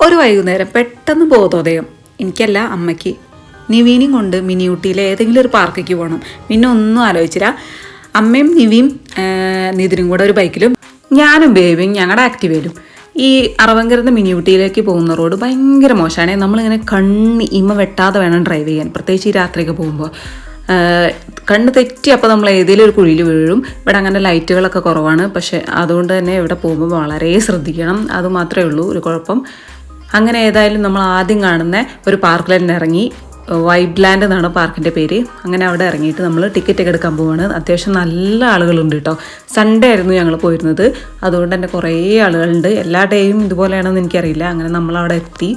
ഒരു വൈകുന്നേരം പെട്ടെന്ന് ബോധോദയം, എനിക്കല്ല അമ്മയ്ക്ക്, നിവീനെയും കൊണ്ട് മിനി ഊട്ടിയിലെ ഏതെങ്കിലും ഒരു പാർക്കിലേക്ക് പോകണം. പിന്നെ ഒന്നും ആലോചിച്ചില്ല. അമ്മയും നിവിയും നിതിനും കൂടെ ഒരു ബൈക്കിലും ഞാനും ബേബിയും ഞങ്ങളുടെ ആക്റ്റീവയിലും. ഈ അറവങ്കരന്ന് മിനി ഊട്ടിയിലേക്ക് പോകുന്ന റോഡ് ഭയങ്കര മോശമാണ്. നമ്മളിങ്ങനെ കണ്ണ് ഇമ വെട്ടാതെ വേണം ഡ്രൈവ് ചെയ്യാൻ, പ്രത്യേകിച്ച് ഈ രാത്രിയൊക്കെ പോകുമ്പോൾ. കണ്ണ് തെറ്റി അപ്പോൾ നമ്മൾ ഏതെങ്കിലും ഒരു കുഴിയിൽ വീഴും. ഇവിടെ അങ്ങനെ ലൈറ്റുകളൊക്കെ കുറവാണ്. പക്ഷേ അതുകൊണ്ട് തന്നെ ഇവിടെ പോകുമ്പോൾ വളരെ ശ്രദ്ധിക്കണം. അതുമാത്രമേ ഉള്ളൂ ഒരു കുഴപ്പം. അങ്ങനെ ഏതായാലും നമ്മൾ ആദ്യം കാണുന്ന ഒരു പാർക്കിൽ തന്നെ ഇറങ്ങി. വൈബ് ലാൻഡ് എന്നാണ് പാർക്കിൻ്റെ പേര്. അങ്ങനെ അവിടെ ഇറങ്ങിയിട്ട് നമ്മൾ ടിക്കറ്റ് ഒക്കെ എടുക്കാൻ പോവാണ്. അത്യാവശ്യം നല്ല ആളുകളുണ്ട് കേട്ടോ. സൺഡേ ആയിരുന്നു ഞങ്ങൾ പോയിരുന്നത്, അതുകൊണ്ട് തന്നെ കുറേ ആളുകളുണ്ട്. എല്ലാ ഡേയും ഇതുപോലെയാണെന്ന് എനിക്കറിയില്ല. അങ്ങനെ നമ്മളവിടെ എത്തി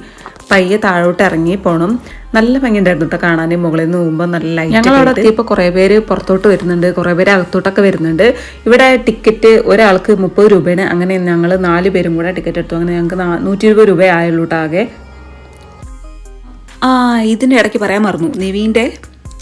പയ്യെ താഴോട്ട് ഇറങ്ങി പോകണം. നല്ല ഭംഗിയുണ്ടായിരുന്നു കേട്ടോ കാണാൻ. മുകളിൽ നിന്ന് പോകുമ്പോൾ നല്ല ലൈറ്റ്. ഞങ്ങൾ അവിടെ എത്തിയപ്പോൾ കുറേ പേര് പുറത്തോട്ട് വരുന്നുണ്ട്, കുറേ പേര് അകത്തോട്ടൊക്കെ വരുന്നുണ്ട്. ഇവിടെ ടിക്കറ്റ് ഒരാൾക്ക് 30 രൂപയാണ്. അങ്ങനെ ഞങ്ങൾ 4 പേരും കൂടെ ടിക്കറ്റ് എടുത്തു. അങ്ങനെ ഞങ്ങൾക്ക് 120 രൂപ ആയുള്ളൂ കേട്ടോ ആകെ. ഇതിൻ്റെ ഇടയ്ക്ക് പറയാൻ മറന്നു, നിവീൻ്റെ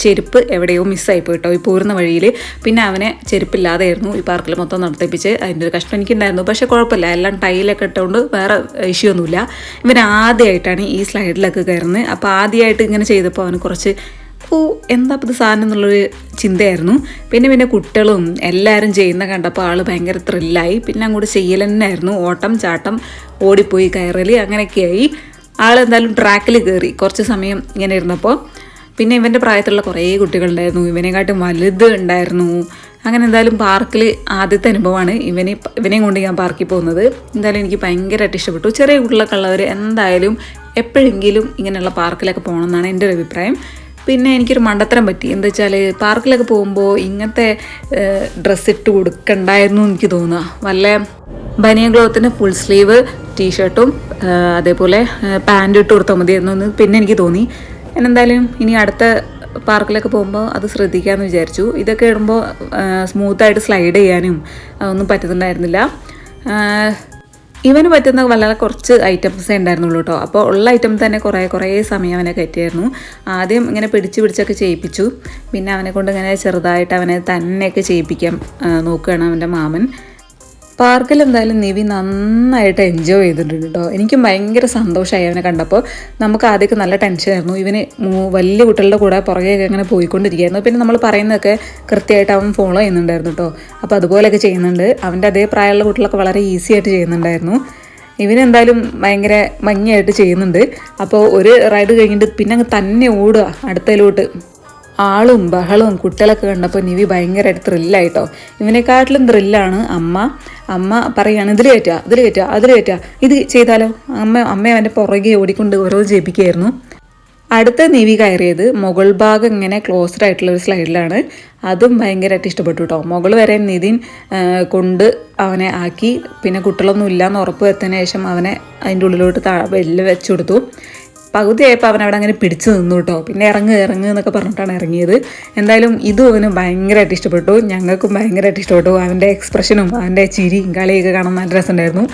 ചെരുപ്പ് എവിടെയോ മിസ്സായി പോയിട്ടോ ഈ പോരുന്ന വഴിയിൽ. പിന്നെ അവനെ ചെരുപ്പില്ലാതെയായിരുന്നു ഈ പാർക്കിൽ മൊത്തം നടത്തിപ്പിച്ച്. അതിൻ്റെ ഒരു കഷ്ടം എനിക്കുണ്ടായിരുന്നു. പക്ഷേ കുഴപ്പമില്ല, എല്ലാം ടൈലൊക്കെ ഇട്ടുകൊണ്ട് വേറെ ഇഷ്യൂ ഒന്നുമില്ല. ഇവൻ ആദ്യമായിട്ടാണ് ഈ സ്ലൈഡിലൊക്കെ കയറുന്നത്. അപ്പോൾ ആദ്യമായിട്ട് ഇങ്ങനെ ചെയ്തപ്പോൾ അവന് കുറച്ച് എന്താ ഇത് സാധനം എന്നുള്ളൊരു ചിന്തയായിരുന്നു. പിന്നെ കുട്ടികളും എല്ലാവരും ചെയ്യുന്ന കണ്ടപ്പോൾ ആൾ ഭയങ്കര ത്രില്ലായി. പിന്നെ അങ്ങോട്ട് ചെയ്യൽ തന്നെയായിരുന്നു, ഓട്ടം ചാട്ടം ഓടിപ്പോയി കയറൽ അങ്ങനെയൊക്കെയായി. ആളെന്തായാലും ട്രാക്കിൽ കയറി കുറച്ച് സമയം ഇങ്ങനെ ഇരുന്നപ്പോൾ. പിന്നെ ഇവൻ്റെ പ്രായത്തിലുള്ള കുറേ കുട്ടികളുണ്ടായിരുന്നു, ഇവനെക്കാട്ടും വലുത് ഉണ്ടായിരുന്നു. അങ്ങനെ എന്തായാലും പാർക്കിൽ ആദ്യത്തെ അനുഭവമാണ് ഇവനെയും കൊണ്ട് ഞാൻ പാർക്കിൽ പോകുന്നത്. എന്തായാലും എനിക്ക് ഭയങ്കരമായിട്ട് ഇഷ്ടപ്പെട്ടു. ചെറിയ കുട്ടികളൊക്കെ ഉള്ളവർ എന്തായാലും എപ്പോഴെങ്കിലും ഇങ്ങനെയുള്ള പാർക്കിലൊക്കെ പോകണം എന്നാണ് എൻ്റെ ഒരു അഭിപ്രായം. പിന്നെ എനിക്കൊരു മണ്ടത്തരം പറ്റി. എന്താ വെച്ചാൽ പാർക്കിലൊക്കെ പോകുമ്പോൾ ഇങ്ങനത്തെ ഡ്രസ്സ് ഇട്ട് കൊടുക്കണ്ടായിരുന്നു എനിക്ക് തോന്നുക. വല്ല ബനിയൻ ക്ലോത്തിന് ഫുൾ സ്ലീവ് ടീഷർട്ടും അതേപോലെ പാൻറ് ഇട്ട് കൊടുത്താൽ മതിയായിരുന്നു എന്ന് പിന്നെ എനിക്ക് തോന്നി. എന്തായാലും ഇനി അടുത്ത പാർക്കിലൊക്കെ പോകുമ്പോൾ അത് ശ്രദ്ധിക്കാമെന്ന് വിചാരിച്ചു. ഇതൊക്കെ ഇടുമ്പോൾ സ്മൂത്തായിട്ട് സ്ലൈഡ് ചെയ്യാനും ഒന്നും പറ്റുന്നുണ്ടായിരുന്നില്ല. ഇവന് പറ്റുന്ന വളരെ കുറച്ച് ഐറ്റംസേ ഉണ്ടായിരുന്നുള്ളൂ കേട്ടോ. അപ്പോൾ ഉള്ള ഐറ്റം തന്നെ കുറേ സമയം അവനെ കയറ്റിയായിരുന്നു. ആദ്യം ഇങ്ങനെ പിടിച്ചൊക്കെ ചെയ്യിപ്പിച്ചു. പിന്നെ അവനെ കൊണ്ട് ഇങ്ങനെ ചെറുതായിട്ട് അവനെ തന്നെയൊക്കെ ചെയ്യിപ്പിക്കാൻ നോക്കുകയാണ് അവൻ്റെ മാമൻ. പാർക്കിൽ എന്തായാലും നിവി നന്നായിട്ട് എൻജോയ് ചെയ്തിട്ടുണ്ട് കേട്ടോ. എനിക്കും ഭയങ്കര സന്തോഷമായി അവനെ കണ്ടപ്പോൾ. നമുക്ക് ആദ്യമൊക്കെ നല്ല ടെൻഷനായിരുന്നു. ഇവന് വലിയ കുട്ടികളുടെ കൂടെ പുറകെയൊക്കെ അങ്ങനെ പോയിക്കൊണ്ടിരിക്കുകയായിരുന്നു. പിന്നെ നമ്മൾ പറയുന്നതൊക്കെ കൃത്യമായിട്ട് അവൻ ഫോളോ ചെയ്യുന്നുണ്ടായിരുന്നു കേട്ടോ. അപ്പോൾ അതുപോലെയൊക്കെ ചെയ്യുന്നുണ്ട്. അവൻ്റെ അതേ പ്രായമുള്ള കുട്ടികളൊക്കെ വളരെ ഈസി ആയിട്ട് ചെയ്യുന്നുണ്ടായിരുന്നു. ഇവനെന്തായാലും ഭയങ്കര ഭംഗിയായിട്ട് ചെയ്യുന്നുണ്ട്. അപ്പോൾ ഒരു റൈഡ് കഴിഞ്ഞിട്ട് പിന്നെ അങ്ങ് തന്നെ ഓടുക അടുത്തതിലോട്ട്. ആളും ബഹളവും കുട്ടികളൊക്കെ കണ്ടപ്പോൾ നിവി ഭയങ്കരമായിട്ട് ത്രില്ലായിട്ടോ. ഇവനെക്കാട്ടിലും ത്രില്ലാണ് അമ്മ പറയുകയാണ് ഇതിൽ കയറ്റുക ഇത് ചെയ്താലോ. അമ്മ അവൻ്റെ പുറകെ ഓടിക്കൊണ്ട് ഓരോ ജയിപ്പിക്കുകയായിരുന്നു. അടുത്ത നിവി കയറിയത് മുകൾ ഭാഗം ഇങ്ങനെ ക്ലോസ്ഡ് ആയിട്ടുള്ളൊരു സ്ലൈഡിലാണ്. അതും ഭയങ്കരമായിട്ട് ഇഷ്ടപ്പെട്ടു കേട്ടോ. മുകൾ വരെ നിതിൻ കൊണ്ട് അവനെ ആക്കി. പിന്നെ കുട്ടികളൊന്നും ഇല്ലയെന്ന് ഉറപ്പ് വരുത്തിയതിന് ശേഷം അവനെ അതിൻ്റെ ഉള്ളിലോട്ട് വെല്ല് വെച്ചു കൊടുത്തു. പകുതിയായപ്പോൾ അവൻ അവിടെ അങ്ങനെ പിടിച്ചു നിന്നു കേട്ടോ. പിന്നെ ഇറങ്ങ് എന്നൊക്കെ പറഞ്ഞിട്ടാണ് ഇറങ്ങിയത്. എന്തായാലും ഇതും അവന് ഭയങ്കരമായിട്ട് ഇഷ്ടപ്പെട്ടു. ഞങ്ങൾക്കും ഭയങ്കരമായിട്ട് ഇഷ്ടപ്പെട്ടു. അവൻ്റെ എക്സ്പ്രഷനും അവൻ്റെ ചിരിയും കളിയൊക്കെ കാണാൻ നല്ല രസമുണ്ടായിരുന്നു.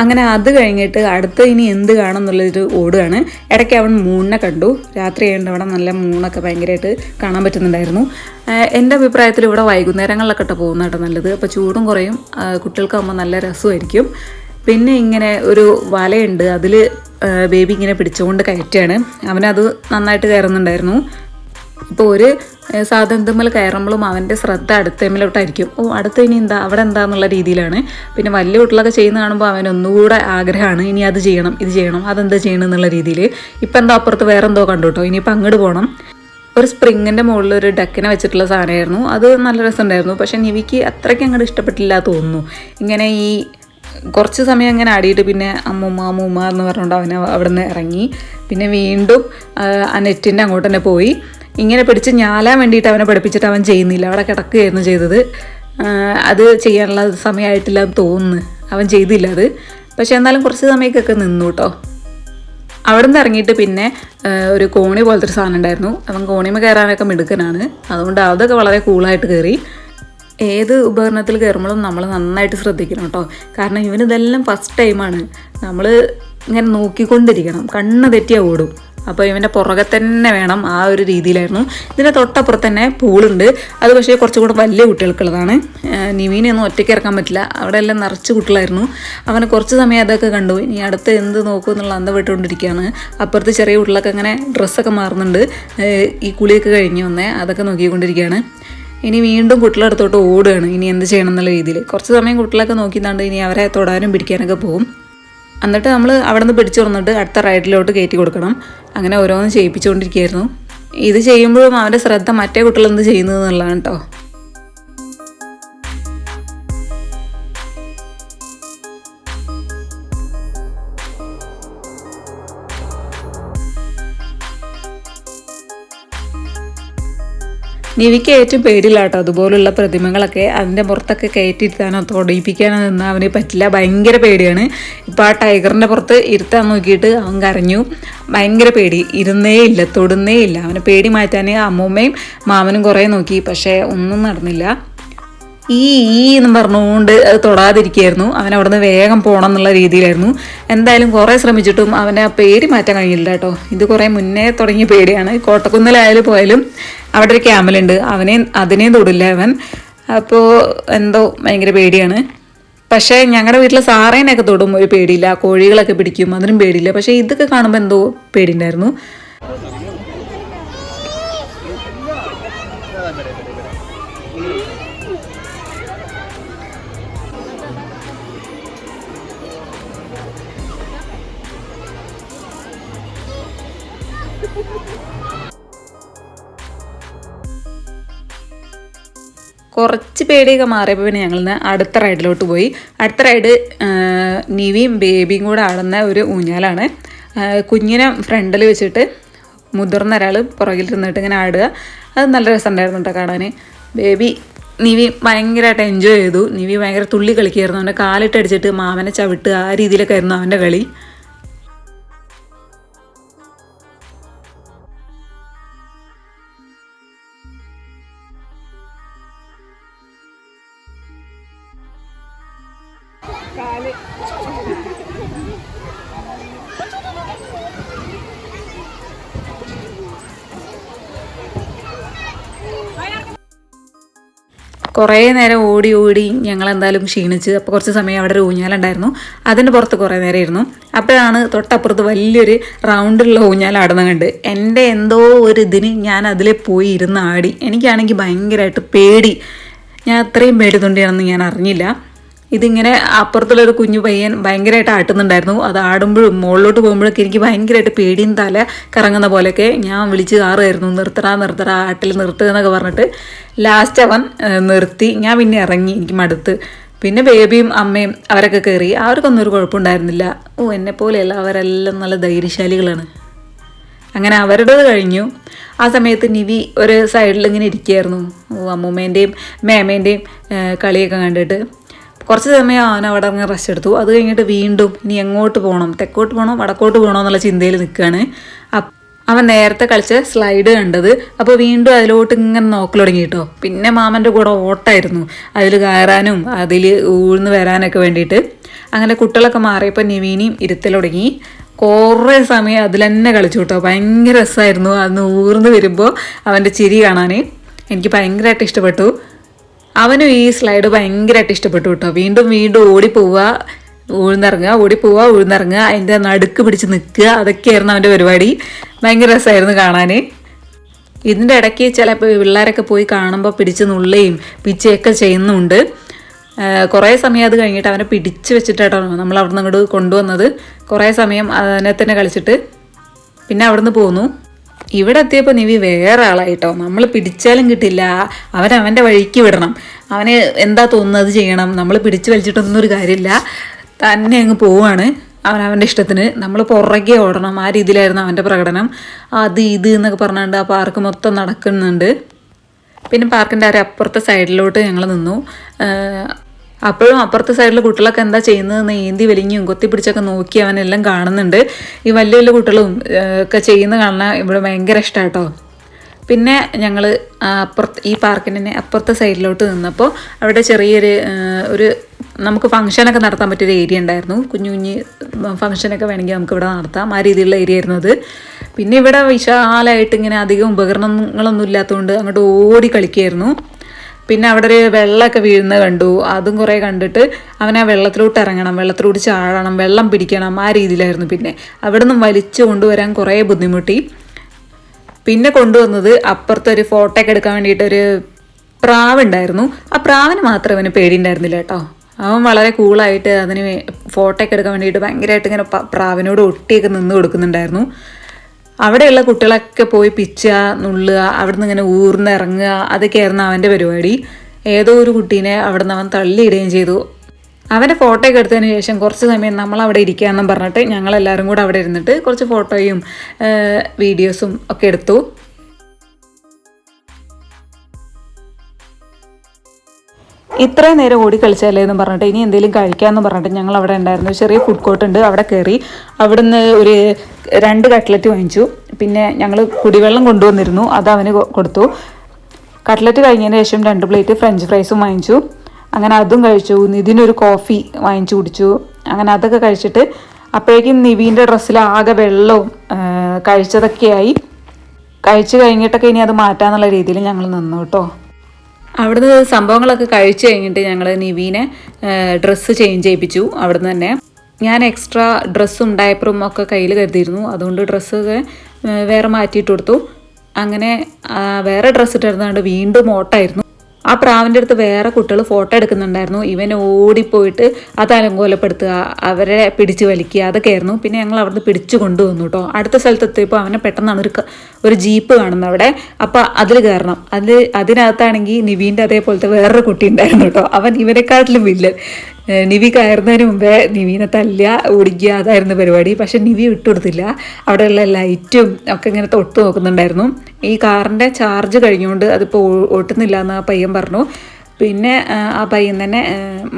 അങ്ങനെ അത് കഴിഞ്ഞിട്ട് അടുത്ത് ഇനി എന്ത് കാണും എന്നുള്ളൊരു ഓടുകയാണ്. ഇടയ്ക്ക് അവൻ മൂണിനെ കണ്ടു. രാത്രി ആയതുകൊണ്ട് അവിടെ നല്ല മൂണൊക്കെ ഭയങ്കരമായിട്ട് കാണാൻ പറ്റുന്നുണ്ടായിരുന്നു. എൻ്റെ അഭിപ്രായത്തിൽ ഇവിടെ വൈകുന്നേരങ്ങളിലൊക്കെ ഇട്ട് പോകുന്ന കേട്ടോ നല്ലത്. അപ്പോൾ ചൂടും കുറയും, കുട്ടികൾക്കാകുമ്പോൾ നല്ല രസമായിരിക്കും. പിന്നെ ഇങ്ങനെ ഒരു വലയുണ്ട്, അതിൽ ബേബി ഇങ്ങനെ പിടിച്ചുകൊണ്ട് കയറ്റുകയാണ്. അവനത് നന്നായിട്ട് കയറുന്നുണ്ടായിരുന്നു. ഇപ്പോൾ ഒരു സാധനത്തുമ്മൽ കയറുമ്പോഴും അവൻ്റെ ശ്രദ്ധ അടുത്തമ്മലോട്ടായിരിക്കും. അടുത്ത ഇനി അവിടെ എന്താന്നുള്ള രീതിയിലാണ്. പിന്നെ വലിയ കുട്ടികളൊക്കെ ചെയ്യുന്ന കാണുമ്പോൾ അവനൊന്നുകൂടെ ആഗ്രഹമാണ് ഇനി അത് ചെയ്യണം ഇത് ചെയ്യണം അതെന്താ ചെയ്യണം എന്നുള്ള രീതിയിൽ. ഇപ്പം എന്തോ അപ്പുറത്ത് വേറെ എന്തോ കണ്ടു കേട്ടോ. ഇനിയിപ്പോൾ അങ്ങോട്ട് പോകണം. ഒരു സ്പ്രിങ്ങിൻ്റെ മുകളിൽ ഒരു ഡക്കിനെ വെച്ചിട്ടുള്ള സാധനമായിരുന്നു. അത് നല്ല രസമുണ്ടായിരുന്നു. പക്ഷേ നിവിക്ക് അത്രയ്ക്ക് അങ്ങോട്ട് ഇഷ്ടപ്പെട്ടില്ല തോന്നുന്നു. ഇങ്ങനെ ഈ കുറച്ച് സമയം അങ്ങനെ ആടിയിട്ട് പിന്നെ അമ്മൂമ്മ എന്ന് പറഞ്ഞുകൊണ്ട് അവനെ അവിടെ നിന്ന് ഇറങ്ങി. പിന്നെ വീണ്ടും ആ നെറ്റിൻ്റെ അങ്ങോട്ട് തന്നെ പോയി. ഇങ്ങനെ പിടിച്ച് ഞാലാൻ വേണ്ടിയിട്ട് അവനെ പഠിപ്പിച്ചിട്ട് അവൻ ചെയ്യുന്നില്ല, അവിടെ കിടക്കുകയായിരുന്നു ചെയ്തത്. അത് ചെയ്യാനുള്ള സമയമായിട്ടില്ല എന്ന് തോന്നുന്നു, അവൻ ചെയ്തില്ല അത്. പക്ഷെ എന്നാലും കുറച്ച് സമയമൊക്കെ നിന്നു കേട്ടോ. അവിടെ നിന്ന് ഇറങ്ങിയിട്ട് പിന്നെ ഒരു കോണി പോലത്തെ ഒരു സാധനം ഉണ്ടായിരുന്നു. അവൻ കോണിമ കയറാനൊക്കെ മിടുക്കനാണ്. അതുകൊണ്ട് അതൊക്കെ വളരെ കൂളായിട്ട് കയറി. ഏത് ഉപകരണത്തിൽ കയറുമ്പോഴും നമ്മൾ നന്നായിട്ട് ശ്രദ്ധിക്കണം കേട്ടോ. കാരണം ഇവനിതെല്ലാം ഫസ്റ്റ് ടൈമാണ്. നമ്മൾ ഇങ്ങനെ നോക്കിക്കൊണ്ടിരിക്കണം, കണ്ണ് തെറ്റിയാൽ ഓടും. അപ്പോൾ ഇവൻ്റെ പുറകെ തന്നെ വേണം, ആ ഒരു രീതിയിലായിരുന്നു. ഇതിൻ്റെ തൊട്ടപ്പുറത്ത് തന്നെ പൂളുണ്ട്. അത് പക്ഷേ കുറച്ചുകൂടെ വലിയ കുട്ടികൾക്കുള്ളതാണ്. നിവീനെയൊന്നും ഒറ്റയ്ക്ക് ഇറക്കാൻ പറ്റില്ല, അവിടെ എല്ലാം നിറച്ച് കുട്ടികളായിരുന്നു. അവന് കുറച്ച് സമയം അതൊക്കെ കണ്ടു. ഇനി അടുത്ത് എന്ത് നോക്കും എന്നുള്ള അന്തം വിട്ടുകൊണ്ടിരിക്കുകയാണ്. അപ്പുറത്ത് ചെറിയ കുട്ടികളൊക്കെ അങ്ങനെ ഡ്രസ്സൊക്കെ മാറുന്നുണ്ട്. ഈ കുളിയൊക്കെ കഴിഞ്ഞ് വന്നേ അതൊക്കെ നോക്കിക്കൊണ്ടിരിക്കുകയാണ്. ഇനി വീണ്ടും കുട്ടികളടുത്തോട്ട് ഓടുകയാണ്, ഇനി എന്ത് ചെയ്യണം എന്നുള്ള രീതിയിൽ. കുറച്ച് സമയം കുട്ടികളൊക്കെ നോക്കിയിട്ടാണ്ട് ഇനി അവരെ തൊടാനും പിടിക്കാനൊക്കെ പോകും. എന്നിട്ട് നമ്മൾ അവിടെ നിന്ന് പിടിച്ചു വന്നിട്ട് അടുത്ത റൈഡിലോട്ട് കയറ്റി കൊടുക്കണം. അങ്ങനെ ഓരോന്നും ചെയ്യിപ്പിച്ചുകൊണ്ടിരിക്കുകയായിരുന്നു. ഇത് ചെയ്യുമ്പോഴും അവൻ്റെ ശ്രദ്ധ മറ്റേ കുട്ടികൾ എന്ത് ചെയ്യുന്നത് എന്നുള്ളതാണ് കേട്ടോ. നിവിക്ക് ഏറ്റവും പേടിയില്ല കേട്ടോ അതുപോലുള്ള പ്രതിമകളൊക്കെ. അതിൻ്റെ പുറത്തൊക്കെ കയറ്റിയിരുത്താനോ തൊടിയിപ്പിക്കാനോ നിന്നാൽ അവന് പറ്റില്ല, ഭയങ്കര പേടിയാണ്. ഇപ്പോൾ ആ ടൈഗറിൻ്റെ പുറത്ത് ഇരുത്താൻ നോക്കിയിട്ട് അവൻ കരഞ്ഞു. ഭയങ്കര പേടി, ഇരുന്നേ ഇല്ല, തൊടുന്നേ ഇല്ല. അവനെ പേടി മാറ്റാൻ അമ്മൂമ്മയും മാമനും കുറേ നോക്കി, പക്ഷേ ഒന്നും നടന്നില്ല. എന്നും പറഞ്ഞുകൊണ്ട് അത് തൊടാതിരിക്കുകയായിരുന്നു. അവൻ അവിടെ നിന്ന് വേഗം പോകണം എന്നുള്ള രീതിയിലായിരുന്നു. എന്തായാലും കുറേ ശ്രമിച്ചിട്ടും അവനെ ആ പേടി മാറ്റാൻ കഴിയില്ല കേട്ടോ. ഇത് കുറേ മുന്നേ തുടങ്ങിയ പേടിയാണ്. കോട്ടക്കുന്നിലായാലും പോയാലും അവിടെ ഒരു ക്യാമലുണ്ട്, അതിനെയും തൊടില്ല അവൻ. അപ്പോൾ എന്തോ ഭയങ്കര പേടിയാണ്. പക്ഷേ ഞങ്ങളുടെ വീട്ടിലെ സാറേനെയൊക്കെ തൊടും ഒരു പേടിയില്ല, കോഴികളൊക്കെ പിടിക്കും അതിനും പേടിയില്ല. പക്ഷേ ഇതൊക്കെ കാണുമ്പോൾ എന്തോ പേടിയുണ്ടായിരുന്നു. കുറച്ച് പേടിയൊക്കെ മാറിയപ്പോൾ പിന്നെ ഞങ്ങൾ അടുത്ത റൈഡിലോട്ട് പോയി. അടുത്ത റൈഡ് നിവിയും ബേബിയും കൂടെ ആടുന്ന ഒരു ഊഞ്ഞാലാണ്. കുഞ്ഞിനെ ഫ്രണ്ടിൽ വെച്ചിട്ട് മുതിർന്ന ഒരാൾ പുറകിലിരുന്നിട്ട് ഇങ്ങനെ ആടുക. അത് നല്ല രസമുണ്ടായിരുന്നു കേട്ടോ കാണാൻ. നിവി ഭയങ്കരമായിട്ട് എൻജോയ് ചെയ്തു. നിവി ഭയങ്കര തുള്ളി കളിക്കുകയായിരുന്നു. അവൻ്റെ കാലിട്ടടിച്ചിട്ട് മാമനെ ചവിട്ട്, ആ രീതിയിലൊക്കെ ആയിരുന്നു അവൻ്റെ കളി. കുറേ നേരം ഓടി ഓടി ഞങ്ങളെന്തായാലും ക്ഷീണിച്ച്. അപ്പോൾ കുറച്ച് സമയം അവിടെ ഒരു ഊഞ്ഞാലുണ്ടായിരുന്നു, അതിൻ്റെ പുറത്ത് കുറേ നേരം ഇരുന്നു. അപ്പോഴാണ് തൊട്ടപ്പുറത്ത് വലിയൊരു റൗണ്ടുള്ള ഊഞ്ഞാലാടുന്നത് കണ്ട് എൻ്റെ എന്തോ ഒരു ഇതിന് ഞാൻ അതിൽ പോയി ഇരുന്ന് ആടി. എനിക്കാണെങ്കിൽ ഭയങ്കരമായിട്ട് പേടി. ഞാൻ അത്രയും പേടി തൊണ്ടിയാണെന്ന് ഞാൻ അറിഞ്ഞില്ല. ഇതിങ്ങനെ അപ്പുറത്തുള്ളൊരു കുഞ്ഞു പയ്യൻ ഭയങ്കരമായിട്ട് ആട്ടുന്നുണ്ടായിരുന്നു. അത് ആടുമ്പോഴും മുകളിലോട്ട് പോകുമ്പോഴൊക്കെ എനിക്ക് ഭയങ്കരമായിട്ട് പേടിയും തല കറങ്ങുന്ന പോലെയൊക്കെ. ഞാൻ വിളിച്ച് കാറുമായിരുന്നു, നിർത്തറ ആട്ടിൽ നിർത്തുക എന്നൊക്കെ പറഞ്ഞിട്ട്. ലാസ്റ്റ് അവൻ നിർത്തി. ഞാൻ പിന്നെ ഇറങ്ങി, എനിക്ക് മടുത്ത്. പിന്നെ ബേബിയും അമ്മയും അവരൊക്കെ കയറി. അവർക്കൊന്നും ഒരു കുഴപ്പമുണ്ടായിരുന്നില്ല. എന്നെപ്പോലെയല്ല, അവരെല്ലാം നല്ല ധൈര്യശാലികളാണ്. അങ്ങനെ അവരുടേത് കഴിഞ്ഞു. ആ സമയത്ത് നിവി ഒരു സൈഡിൽ ഇങ്ങനെ ഇരിക്കുകയായിരുന്നു, അമ്മൂമ്മേൻ്റെയും മേമേൻ്റെയും കളിയൊക്കെ കണ്ടിട്ട്. കുറച്ച് സമയം അവൻ അവിടെ അങ്ങ് റെസ്റ്റ് എടുത്തു. അത് കഴിഞ്ഞിട്ട് വീണ്ടും ഇനി എങ്ങോട്ട് പോകണം, തെക്കോട്ട് പോകണോ വടക്കോട്ട് പോകണോ എന്നുള്ള ചിന്തയിൽ നിൽക്കുകയാണ്. അവൻ നേരത്തെ കളിച്ച സ്ലൈഡ് കണ്ടത്. അപ്പോൾ വീണ്ടും അതിലോട്ട് ഇങ്ങനെ നോക്കൽ തുടങ്ങി കേട്ടോ. പിന്നെ മാമൻ്റെ കൂടെ ഓട്ടമായിരുന്നു, അതിൽ കയറാനും അതിൽ ഊഴ്ന്ന് വരാനൊക്കെ വേണ്ടിയിട്ട്. അങ്ങനെ കുട്ടികളൊക്കെ മാറിയപ്പോൾ നിവീനെയും ഇരുത്തൽ തുടങ്ങി. കുറേ സമയം അതിൽ തന്നെ കളിച്ചു കേട്ടോ. ഭയങ്കര രസമായിരുന്നു. അന്ന് ഊർന്ന് വരുമ്പോൾ അവൻ്റെ ചിരി കാണാൻ എനിക്ക് ഭയങ്കരമായിട്ട് ഇഷ്ടപ്പെട്ടു. അവനും ഈ സ്ലൈഡ് ഭയങ്കരമായിട്ട് ഇഷ്ടപ്പെട്ടു കേട്ടോ. വീണ്ടും ഓടിപ്പോവുക, ഉഴുന്നിറങ്ങുക, അതിൻ്റെ നടുക്ക് പിടിച്ച് നിൽക്കുക, അതൊക്കെയായിരുന്നു അവൻ്റെ പരിപാടി. ഭയങ്കര രസമായിരുന്നു കാണാൻ. ഇതിൻ്റെ ഇടയ്ക്ക് ചില പിള്ളേരൊക്കെ പോയി കാണുമ്പോൾ പിടിച്ച് നുള്ളുകയും പിച്ചയൊക്കെ ചെയ്യുന്നുണ്ട്. കുറേ സമയം അത് കഴിഞ്ഞിട്ട് അവനെ പിടിച്ച് വെച്ചിട്ടാട്ടോ നമ്മൾ അവിടെ നിന്ന് അങ്ങോട്ട് കൊണ്ടുവന്നത്. കുറേ സമയം അതിനെ തന്നെ കളിച്ചിട്ട് പിന്നെ അവിടെ നിന്ന് പോന്നു. ഇവിടെ എത്തിയപ്പോൾ നിവി വേറെ ആളായിട്ടോ. നമ്മൾ പിടിച്ചാലും കിട്ടില്ല, അവൻ്റെ വഴിക്ക് വിടണം. അവന് എന്താ തോന്നുന്നത് ചെയ്യണം. നമ്മൾ പിടിച്ച് വലിച്ചിട്ടൊന്നും ഒരു കാര്യമില്ല, തന്നെ അങ്ങ് പോവുകയാണ് അവൻ്റെ ഇഷ്ടത്തിന്. നമ്മൾ പുറകെ ഓടണം, ആ രീതിയിലായിരുന്നു അവൻ്റെ പ്രകടനം. അത് ഇത് എന്നൊക്കെ പറഞ്ഞുകൊണ്ട് ആ പാർക്ക് മൊത്തം നടക്കുന്നുണ്ട്. പിന്നെ പാർക്കിൻ്റെ അപ്പുറത്തെ സൈഡിലോട്ട് ഞങ്ങൾ നിന്നു. അപ്പോഴും അപ്പുറത്തെ സൈഡിൽ കുട്ടികളൊക്കെ എന്താ ചെയ്യുന്നതെന്ന് ഏന്തി വലിഞ്ഞും കൊത്തിപ്പിടിച്ചൊക്കെ നോക്കി അവനെല്ലാം കാണുന്നുണ്ട്. ഈ വലിയ വലിയ കുട്ടികളും ഒക്കെ ചെയ്യുന്ന കാണാൻ ഇവിടെ ഭയങ്കര ഇഷ്ടമാണ് കേട്ടോ. പിന്നെ ഞങ്ങൾ ഈ പാർക്കിൻ്റെ അപ്പുറത്തെ സൈഡിലോട്ട് നിന്നപ്പോൾ അവിടെ ചെറിയൊരു നമുക്ക് ഫംഗ്ഷനൊക്കെ നടത്താൻ പറ്റിയൊരു ഏരിയ ഉണ്ടായിരുന്നു. കുഞ്ഞു കുഞ്ഞ് ഫംഗ്ഷനൊക്കെ വേണമെങ്കിൽ നമുക്ക് ഇവിടെ നടത്താം, ആ രീതിയിലുള്ള ഏരിയ ആയിരുന്നു അത്. പിന്നെ ഇവിടെ വിശാലമായിട്ട് ഇങ്ങനെ അധികം ഉപകരണങ്ങളൊന്നും ഇല്ലാത്തതുകൊണ്ട് അങ്ങോട്ട് ഓടി കളിക്കുകയായിരുന്നു. പിന്നെ അവിടെ ഒരു വെള്ളമൊക്കെ വീഴുന്നത് കണ്ടു, അതും കുറേ കണ്ടിട്ട് അവനെ വെള്ളത്തിലോട്ട് ഇറങ്ങണം, വെള്ളത്തിലോട്ട് ചാടണം, വെള്ളം പിടിക്കണം, ആ രീതിയിലായിരുന്നു. പിന്നെ അവിടെ നിന്നും വലിച്ചു കൊണ്ടുവരാൻ കുറേ ബുദ്ധിമുട്ടി. പിന്നെ കൊണ്ടുവന്നത് അപ്പുറത്തൊരു ഫോട്ടോ ഒക്കെ എടുക്കാൻ വേണ്ടിയിട്ടൊരു പ്രാവുണ്ടായിരുന്നു. ആ പ്രാവിന് മാത്രം അവന് പേടിയുണ്ടായിരുന്നില്ല കേട്ടോ. അവൻ വളരെ കൂളായിട്ട് അതിന് ഫോട്ടോ ഒക്കെ എടുക്കാൻ വേണ്ടിയിട്ട് ഭയങ്കരമായിട്ട് ഇങ്ങനെ പ്രാവിനോട് ഒട്ടിയൊക്കെ നിന്ന് കൊടുക്കുന്നുണ്ടായിരുന്നു. അവിടെയുള്ള കുട്ടികളൊക്കെ പോയി പിച്ചുക, നുള്ളുക, അവിടെ നിന്ന് ഇങ്ങനെ ഊർന്നിറങ്ങുക, അതൊക്കെയായിരുന്നു അവൻ്റെ പരിപാടി. ഏതോ ഒരു കുട്ടീനെ അവിടെ നിന്ന് അവൻ തള്ളിയിടുകയും ചെയ്തു. അവൻ്റെ ഫോട്ടോ ഒക്കെ എടുത്തതിന് ശേഷം കുറച്ച് സമയം നമ്മളവിടെ ഇരിക്കാമെന്നും പറഞ്ഞിട്ട് ഞങ്ങളെല്ലാവരും കൂടെ അവിടെ ഇരുന്നിട്ട് കുറച്ച് ഫോട്ടോയും വീഡിയോസും ഒക്കെ എടുത്തു. ഇത്രയും നേരം ഓടി കളിച്ചല്ലേ എന്ന് പറഞ്ഞിട്ട് ഇനി എന്തെങ്കിലും കഴിക്കാമെന്ന് പറഞ്ഞിട്ട് ഞങ്ങൾ അവിടെ ഉണ്ടായിരുന്നു. ചെറിയ ഫുഡ് കോർട്ട് ഉണ്ട്, അവിടെ കയറി അവിടുന്ന് ഒരു 2 കട്ട്ലറ്റ് വാങ്ങിച്ചു. പിന്നെ ഞങ്ങൾ കുടിവെള്ളം കൊണ്ടുവന്നിരുന്നു, അത് അവന് കൊടുത്തു. കട്ട്ലറ്റ് കഴിഞ്ഞതിന് ശേഷം 2 പ്ലേറ്റ് ഫ്രഞ്ച് ഫ്രൈസും വാങ്ങിച്ചു. അങ്ങനെ അതും കഴിച്ചു. നിതിനൊരു കോഫി വാങ്ങിച്ചു കുടിച്ചു. അങ്ങനെ അതൊക്കെ കഴിച്ചിട്ട് അപ്പോഴേക്കും നിവീൻ്റെ ഡ്രസ്സിൽ ആകെ വെള്ളവും കഴിച്ചതൊക്കെയായി. കഴിച്ചു കഴിഞ്ഞിട്ടൊക്കെ ഇനി അത് മാറ്റാന്നുള്ള രീതിയിൽ ഞങ്ങൾ നിന്നു കേട്ടോ. അവിടുന്ന് സംഭവങ്ങളൊക്കെ കഴിച്ചു കഴിഞ്ഞിട്ട് ഞങ്ങൾ നിവീനെ ഡ്രസ്സ് ചേഞ്ച് ചെയ്യിപ്പിച്ചു അവിടുന്ന് തന്നെ. ഞാൻ എക്സ്ട്രാ ഡ്രസ്സും ഡയപ്പറും ഒക്കെ കയ്യിൽ കരുതിയിരുന്നു, അതുകൊണ്ട് ഡ്രസ്സൊക്കെ വേറെ മാറ്റിയിട്ട് കൊടുത്തു. അങ്ങനെ വേറെ ഡ്രസ്സ് ഇട്ടിരുന്നുകൊണ്ട് വീണ്ടും ഓട്ടമായിരുന്നു. ആ പ്രാവിൻ്റെ അടുത്ത് വേറെ കുട്ടികൾ ഫോട്ടോ എടുക്കുന്നുണ്ടായിരുന്നു. ഇവൻ ഓടിപ്പോയിട്ട് അത് അലങ്കോലപ്പെടുത്തുക, അവരെ പിടിച്ച് വലിക്കുക, അതൊക്കെ ആയിരുന്നു. പിന്നെ ഞങ്ങൾ അവിടുന്ന് പിടിച്ചു കൊണ്ടുവന്നു കേട്ടോ. അടുത്ത സ്ഥലത്തെത്തിയപ്പോൾ അവനെ പെട്ടെന്നാണ് ഒരു ജീപ്പ് കാണുന്നത് അവിടെ. അപ്പോൾ അതിൽ കയറണം. അതിനകത്താണെങ്കിൽ നിവീൻ്റെ അതേപോലത്തെ വേറൊരു കുട്ടി ഉണ്ടായിരുന്നു കേട്ടോ. അവൻ ഇവനെക്കാട്ടിലും വില്ലൻ. നിവി കയറുന്നതിന് മുമ്പേ നിവീനെ തല്ലുക, ഓടിക്കുക, അതായിരുന്നു പരിപാടി. പക്ഷെ നിവി വിട്ടുകൊടുത്തില്ല. അവിടെയുള്ള ലൈറ്റും ഒക്കെ ഇങ്ങനെ തൊട്ട് നോക്കുന്നുണ്ടായിരുന്നു. ഈ കാറിൻ്റെ ചാർജ് കഴിഞ്ഞുകൊണ്ട് അതിപ്പോൾ ഓട്ടുന്നില്ല എന്ന് ആ പയ്യൻ പറഞ്ഞു. പിന്നെ ആ പയ്യൻ തന്നെ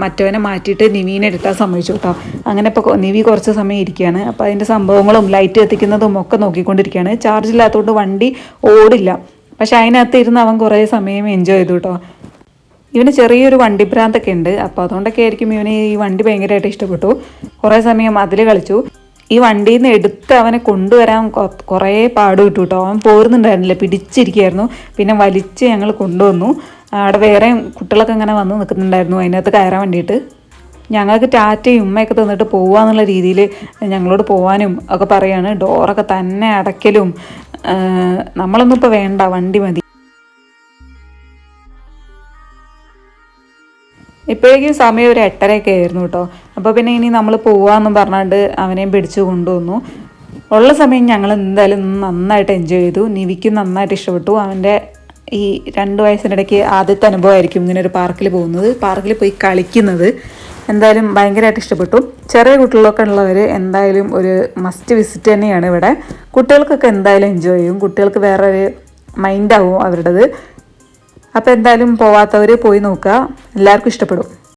മറ്റവനെ മാറ്റിയിട്ട് നിവീനെ എടുത്താൽ സമ്മതിച്ചു കേട്ടോ. അങ്ങനെ ഇപ്പോൾ നിവി കുറച്ച് സമയം ഇരിക്കുകയാണ്. അപ്പോൾ അതിൻ്റെ സംഭവങ്ങളും ലൈറ്റ് കത്തിക്കുന്നതും ഒക്കെ നോക്കിക്കൊണ്ടിരിക്കുകയാണ്. ചാർജ് ഇല്ലാത്തതുകൊണ്ട് വണ്ടി ഓടില്ല. പക്ഷെ അതിനകത്ത് ഇരുന്ന് അവൻ കുറേ സമയം എൻജോയ് ചെയ്തു കേട്ടോ. ഇവന് ചെറിയൊരു വണ്ടിഭ്രാന്തൊക്കെ ഉണ്ട്, അപ്പോൾ അതുകൊണ്ടൊക്കെ ആയിരിക്കും ഇവന് ഈ വണ്ടി ഭയങ്കരമായിട്ട് ഇഷ്ടപ്പെട്ടു. കുറേ സമയം അതിൽ കളിച്ചു. ഈ വണ്ടിയിൽ നിന്ന് എടുത്ത് അവനെ കൊണ്ടുവരാൻ കുറേ പാട് കിട്ടു കേട്ടോ. അവൻ പോരുന്നുണ്ടായിരുന്നില്ല, പിടിച്ചിരിക്കുകയായിരുന്നു. പിന്നെ വലിച്ച് ഞങ്ങൾ കൊണ്ടുവന്നു. അവിടെ വേറെ കുട്ടികളൊക്കെ ഇങ്ങനെ വന്ന് നിൽക്കുന്നുണ്ടായിരുന്നു അതിനകത്ത് കയറാൻ വേണ്ടിയിട്ട്. ഞങ്ങൾക്ക് ടാറ്റയും ഉമ്മയൊക്കെ തന്നിട്ട് പോവാന്നുള്ള രീതിയിൽ ഞങ്ങളോട് പോവാനും ഒക്കെ പറയാണ്. ഡോറൊക്കെ തന്നെ അടയ്ക്കലും, നമ്മളൊന്നും ഇപ്പോൾ വേണ്ട, വണ്ടി മതി. ഇപ്പോഴേക്കും സമയം ഒരു 8:30 ആയിരുന്നു കേട്ടോ. അപ്പോൾ പിന്നെ ഇനി നമ്മൾ പോവാമെന്നും പറഞ്ഞാണ്ട് അവനെയും പിടിച്ചു കൊണ്ടുവന്നു. ഉള്ള സമയം ഞങ്ങൾ എന്തായാലും നന്നായിട്ട് എൻജോയ് ചെയ്തു. നിവിക്കും നന്നായിട്ട് ഇഷ്ടപ്പെട്ടു. അവൻ്റെ ഈ 2 വയസ്സിനിടയ്ക്ക് ആദ്യത്തെ അനുഭവമായിരിക്കും ഇങ്ങനെ ഒരു പാർക്കിൽ പോകുന്നത്, പാർക്കിൽ പോയി കളിക്കുന്നത്. എന്തായാലും ഭയങ്കരമായിട്ട് ഇഷ്ടപ്പെട്ടു. ചെറിയ കുട്ടികളൊക്കെ ഉള്ളവർ എന്തായാലും ഒരു മസ്റ്റ് വിസിറ്റ് തന്നെയാണ് ഇവിടെ. കുട്ടികൾക്കൊക്കെ എന്തായാലും എൻജോയ് ചെയ്യും, കുട്ടികൾക്ക് വേറൊരു മൈൻഡാവും അവരുടേത്. അപ്പോൾ എന്തായാലും പോവാത്തവർ പോയി നോക്കുക, എല്ലാവർക്കും ഇഷ്ടപ്പെടും.